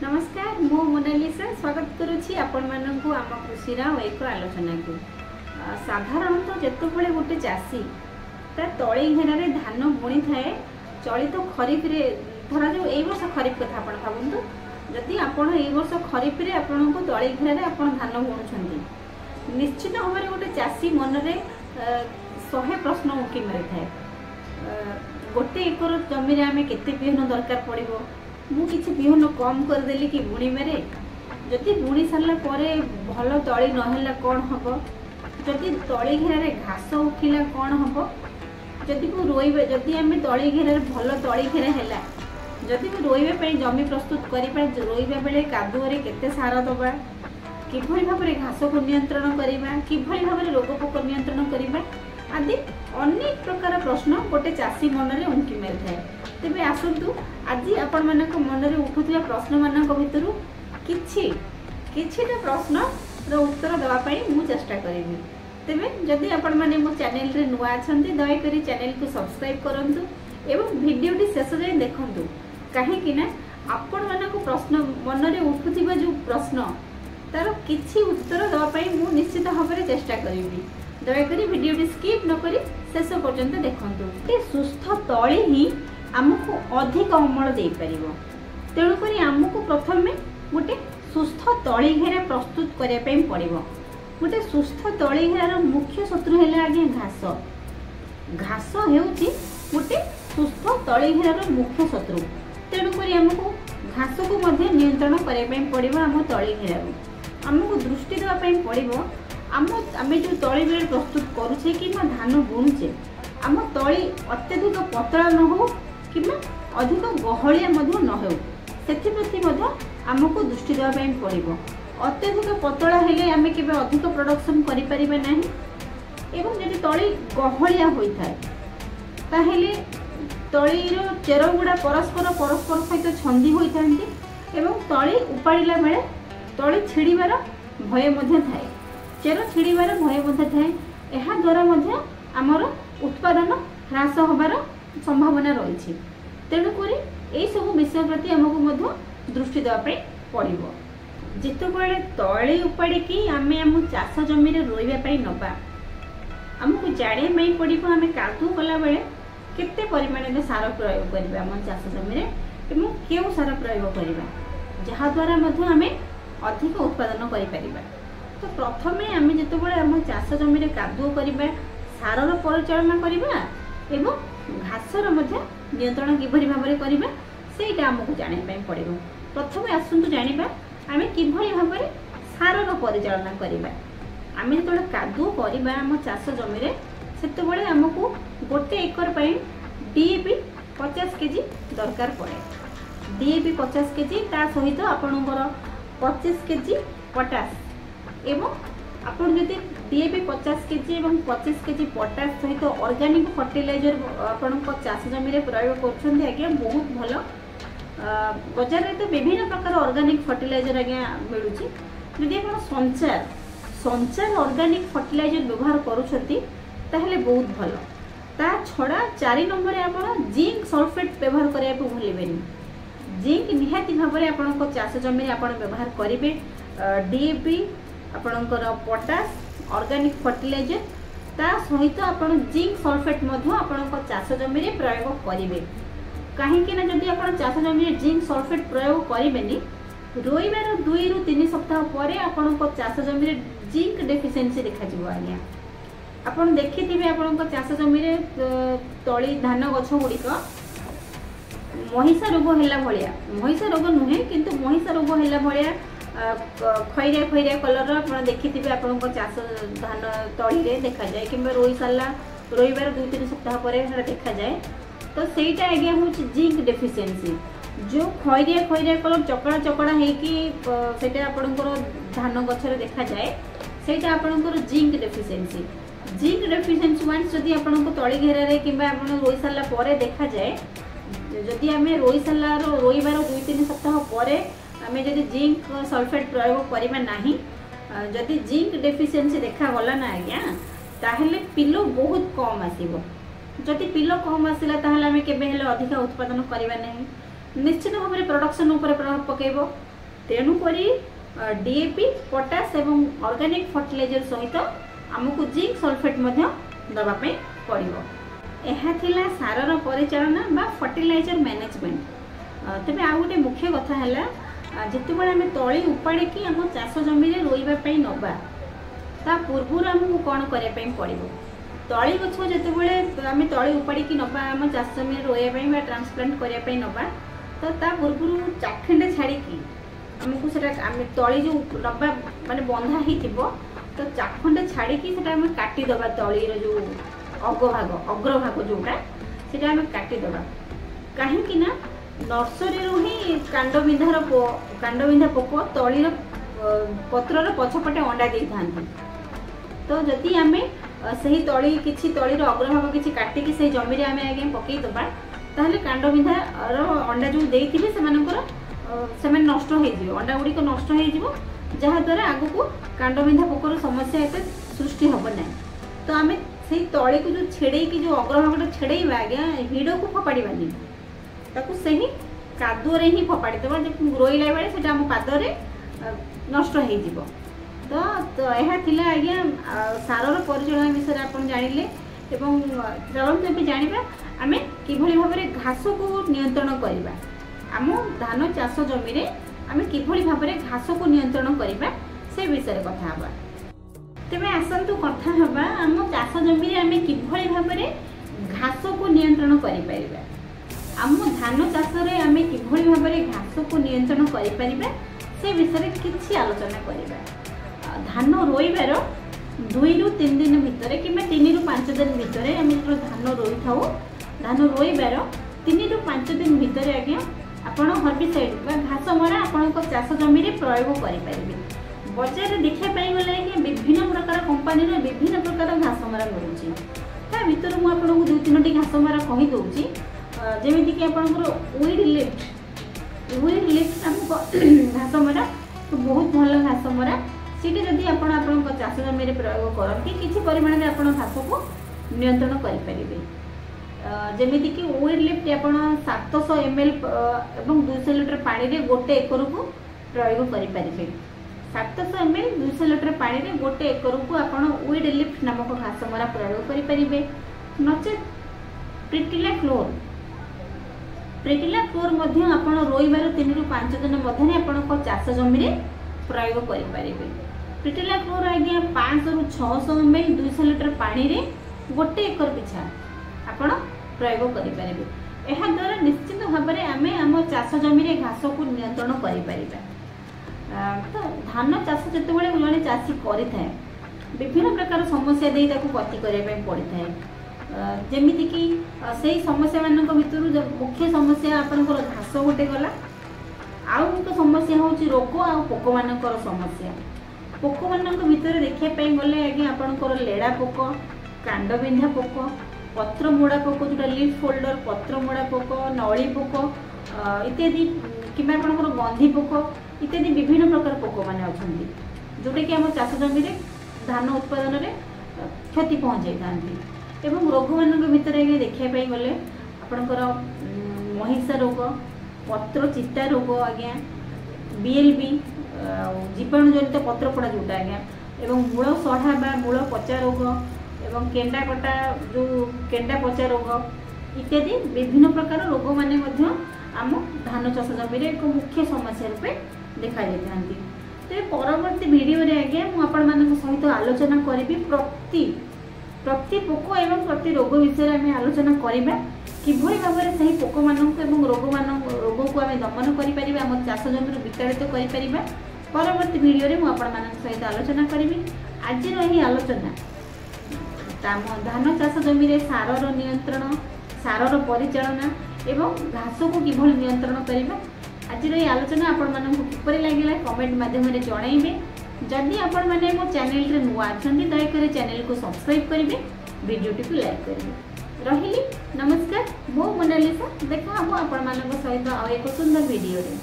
नमस्कार मु मोनालिसा स्वागत करुच्ची आपण मानकु आम कृषि एक आलोचना को साधारणतः जितेबाला गोटे चाषी ता तली घेर धान बुणी थाए चलित खरीफ रे धरा जो ए वर्ष खरीफ कथा आपण भावतु जदि आपण ए वर्ष खरीफ रे आपण को तली घेर आपण धान बुणुछंती निश्चित भाव में गोटे चाषी मन रे 100 प्रश्न उकी मारि थाए गोटे एकर जमी रे आमे केते बिहन दरकार पड़िबो मु किछि बिहन कम करदेली कि बुणीबारे जदि बुणी सारा पर भल तली नहला कौन हम जदि तली घेर घास उठिला कौन हम जदि रोइबे जदि आम तली घेर भल तली घेर है जदि रोइबा जमी प्रस्तुत करिबा रोइबा बेले कादुअरे केते सार दबा किभली भाव में घास को नियंत्रण करबा किभली भाव में रोग पोक नियंत्रण करबा आदि अनेक प्रकार प्रश्न गोटे चाषी मन में उंकी मारि थाए तेबे आसतु आज आपण मानक मन में उठुथिबा प्रश्न मानक भितरु किछिटा प्रश्न रो उत्तर देवा पई मु चेष्टा करिवि तेबे जदि आपण माने मो चैनल रे नुआ अछंती दया करी चैनल को सब्सक्राइब करंतु एवं वीडियोटी शेष जाय देखंतु काहे कि ना आपण मानक प्रश्न मन में उठुथिबा जो प्रश्न तार किछि उत्तर देवा पई मु निश्चित भाव में चेष्टा करिवि दयाकोरी वीडियोटी स्किप न करी शेष पर्यंत देखंतु ते सुस्थ तळी ही आमको अधिक अमल दे परिबो तेणु करी आमको प्रथमे गोटे सुस्थ तळी घेरा प्रस्तुत करिया पई पड़िबो गोटे सुस्थ तळी घेरार मुख्य शत्रु हेला आगे घास घास हेउची गोटे सुस्थ तळी घेरार मुख्य शत्रु तेणु करी आमको घास को मध्ये नियंत्रण करिया पई पड़िबो आम तळी घेरार आमको दृष्टि देवा पई पड़िबो आमे जो तली बेले प्रस्तुत करुचे कि धान बुणुचे आम तली अत्यधिक पतला न हो कि अधिक गहलिया न हो से आमको दृष्टि देवा पड़ो अत्यधिक पतला हेले आमे केबे अधिक प्रोडक्शन करि परिबे नाही एवं यदि तली गहलिया होइथाय ताहेले तलीर चेर गुड़ा परस्पर सहित छंदी होइथांती एवं तली उपाड़िला बेले तली छिड़ीबार भय मध्य थाए चेर छिड़ीबार भय मध्य थाए एहा द्वारा मध्य आमर उत्पादन ह्रास होबार संभावना रही तेणुक यही सब विषय प्रति आमको दृष्टि देवाई पड़ो जितेबाला तली उपाड़ी आमे आम चाष जमी रोइबा नबा आमको जाना पड़ो आम कादु कला बेले केते परिमाण सार प्रयोग करबा आम चाष जमी एवं केउ सार प्रयोग करबा जहाद्वारा आम अधिक उत्पादन करिपरिबा तो प्रथमे आम जितेबाला आम चाष जमी कादु करबा सारर परिचालना करबा एवं घासर नियंत्रण किभली भाव में करबा सेटा आमको जाना पड़ो प्रथमे आसतु जानिबा आमे किभली भाव में सारर परिचालना करबा आमे जतबे कादु करबा आम चाष जमी सेतबेले आमको गोटे एकर पई डीएपी 50 केजी दरकार पड़े डीएपी 50 केजी ता सहित आपणकर 25 केजी पोटास एवं आपन जदि डीएपी 50 केजी एवं 25 केजी पोटास सहित ऑर्गेनिक फर्टिलाइजर आपन को चाष जमी रे प्रयोग करछन्ते आज्ञा बहुत भलो बाजार रे तो विभिन्न प्रकार ऑर्गेनिक फर्टिलाइजर आज्ञा मिलुची जदि आपन संचार ऑर्गेनिक फर्टिलाइजर व्यवहार करूछन्ती ताहले बहुत भलो ता छडा 4 नंबर रे आपन जिंक सल्फेट व्यवहार करिया पे भूलिबेनी जिंक निहाती भाव में आपन को चाष जमी रे आपन व्यवहार करिवे डीएपी आपणकर पोटास ऑर्गेनिक फर्टिलाइजर ता सहित आपण जिंक सल्फेट मध्य आपणक चाष जमी रे प्रयोग करिवे काहे कि ना जदि आपण चाष जमी रे जिंक सल्फेट प्रयोग करिवेनी रोइबार 2 रु 3 सप्ताह परे आपणक चाष जमी रे जिंक डेफिशिएंसी देखा जिवो आज्ञा आपण देखिथिबे आपणक चाष जमी रे तळी धान गछ गुडिक महिषा रोग हैला भलिया महिषा रोग नुहे किंतु महिषा रोग हैला भलिया खैरिया खैरिया कलर आप देखिथे आपण चाष धान तली रे देखा जाए कि रोई सारा रोइबार 2-3 सप्ताह पर देखा जाए तो सहीटा आज्ञा हूँ जिंक डेफिशिएंसी जो खैरिया खैरिया कलर चकड़ा चकड़ा होटा आपणकर धान गछरे देखा जाए सहीटा आपणकर जिंक डेफिशिएंसी वांस जदि आपणको तली घेरा रे किबा आपण रोई सारा पर देखा जाए जदि आमे रोई सारा रोइबार 2-3 सप्ताह पर आमे जदि जिंक सल्फेट प्रयोग करबा नाही जदि जिंक डेफिशिएंसी देखा गला ना आज्ञा ताहेले पिलो बहुत कम आसीबो जदि पिलो कम आसिला ताहेले आमे केबे हेले अधिक उत्पादन करबा नाही निश्चित भाव में प्रोडक्शन ऊपर प्रभाव पकेबो तेणुक डीएपी पोटास एवं ऑर्गेनिक फर्टिलाइजर सहित आमको जिंक सल्फेट दवाई पड़ो। यह सारर परिचालना बा फर्टिलाइजर मैनेजमेंट। तेज आउ गोटे मुख्य कथा है जिते बड़े आम तली उपाड़ी की आम चाष जमी रोईवाई नवा ता पूर्व आमको कौन करने पड़ो। तली गछ जितेबले आम तली उपाड़ी की नवा आम चाष जमी रोईवाई ट्रांसप्लांट करने नवा तो ता पूर्व चाखेंडे छाड़ी आमको तली जो नवा माने बंधा ही तो चाखंडे छाड़ी काटिदेवा तलीर जो अग्रभाग जोटा से आम काटिदेवा कहीं नर्सरी ही कांडबिंधा पोक तलीर पत्रर पछपटे अंडा दे था। तो जदि आम से तली किसी तलीर अग्रभाग किसी काटिकी से जमी आम आगे पकईदबा ताहले कांडबिंधार अंडा जो देते से नष्ट हो अंडा गुड़िक नष्ट हो जहाद्वारा आग को कांडबिंधा पोकर समस्या एत सृष्टि हम ना। तो आम से तली को जो छेड़े की जो अग्रभाग छेड़ेबा आज्ञा हिड़ को फपाड़ानी ताकू से ही कादुअ ही फपाड़ीदेवा रोईला बेले से पादरे नष्ट हो। तो यह आज्ञा सारर परिचालन विषय आप जानिले। चलते भी जाना आम कि भाव में घास को नियंत्रण करवा आम धान चाष जमी आम कि भाव में घास को नियंत्रण करवा से विषय कथा हाँ। तेज आसतु कथा हाँ आम चाष जमी आम कि भाव में घास को नियंत्रण कर आम धान चाष आम कि भाव में घास को नियंत्रण कर से विषय किसी आलोचना करवा। धान रोईबार 2 ରୁ 3 दिन भितर कि 3 ରୁ 5 दिन भितर आम जो धान रोई था धान रोईबार 3 ରୁ 5 दिन भितर आज्ञा आपण हर्बिसाइड बा घास मरा आपण चाष जमी प्रयोग करें। बजार देखापी गले कि विभिन्न प्रकार कंपानी विभिन्न प्रकार घास मरा मिलूँ ता भर मुझे 2-3टी घास मरा कहीदे जमीक आपंकर वीड लिफ्ट आमको घास मरा तो बहुत भल घास मरा सीटे जदि आप चाष जमी प्रयोग करती किसी परिमाण में आप घास को नियंत्रण करें। जमीक वीड लिफ्ट आप 700 ml और 200 लीटर पानी रे गोटे एकर को प्रयोग करें। 700 ml 200 लीटर पानी रे गोटे एकर को आप वीड लिफ्ट नामक घास मरा प्रयोग करें। नचे प्रिटिला क्लोर आप रोईबार 3 ରୁ 5 दिन मध्य आप चाष जमी प्रयोग करें। प्रिटिला क्लोर आज्ञा 500 ରୁ 600 ml 200 लीटर पानी रे गोटे एकर पिछा आपण प्रयोग करें। यह द्वारा निश्चित भाव में आम आम चाष जमी घास को नियंत्रण करें। तो धान चाष जिते जड़े चाषी करें विभिन्न प्रकार समस्या दे गति करने पड़ता है। जमीक से समस्या मान भर मुख्य समस्या आपंकर घास गोटे गला आउ एक समस्या हूँ रोग आ पोक मान समस्या। पोक मान भर देखापी गले आज्ञा आपंकर लेड़ा पोक कांडबिंधा पोक पत्र मोड़ा पोक जोटा लीफ फोल्डर पत्र मोड़ा पोक नली पोक इत्यादि कि गंधी पोक इत्यादि विभिन्न प्रकार पोक मैंने अच्छा जोटा कि आम चाष जमी धान उत्पादन में क्षति पहुँचाई था। एवं रोग मान भर आगे देखापी गले आपंकर महिषा रोग पत्र चिता रोग आज्ञा BLB जीवाणु जनित पत्रपड़ा जोटा आज्ञा एवं मूल सढ़ा बा मूल पचा रोग एवं केंडा कटा जो केंडा पचा रोग इत्यादि विभिन्न प्रकार रोग माने आम धान चाष जमी एक मुख्य समस्या रूपे देखा जाती। तो परवर्ती वीडियो रे आज्ञा मुझे सहित आलोचना करी प्रति पोक एवं प्रति रोग विषय में आलोचना करवा कि भाव में सही पोक मान रोग को आम दमन कर चाष जमी विताड़ित कर परवर्ती वीडियो रे मुझे सहित आलोचना करी। आज यही आलोचना धान चाष जमी सारर नियंत्रण सारर परिचालना एवं घास को किभली नियंत्रण करवा आज ये आलोचना आपण किपरि लगे कमेंट माध्यम जनइबे। जदि आपण मैंने मो चैनल रे नुआ अछंती दयाकर चैनल को सब्सक्राइब करेंगे वीडियोटी को लाइक करेंगे। रही नमस्कार मो मोनालिसा देखा हम आपण सहित एक सुंदर वीडियो रे।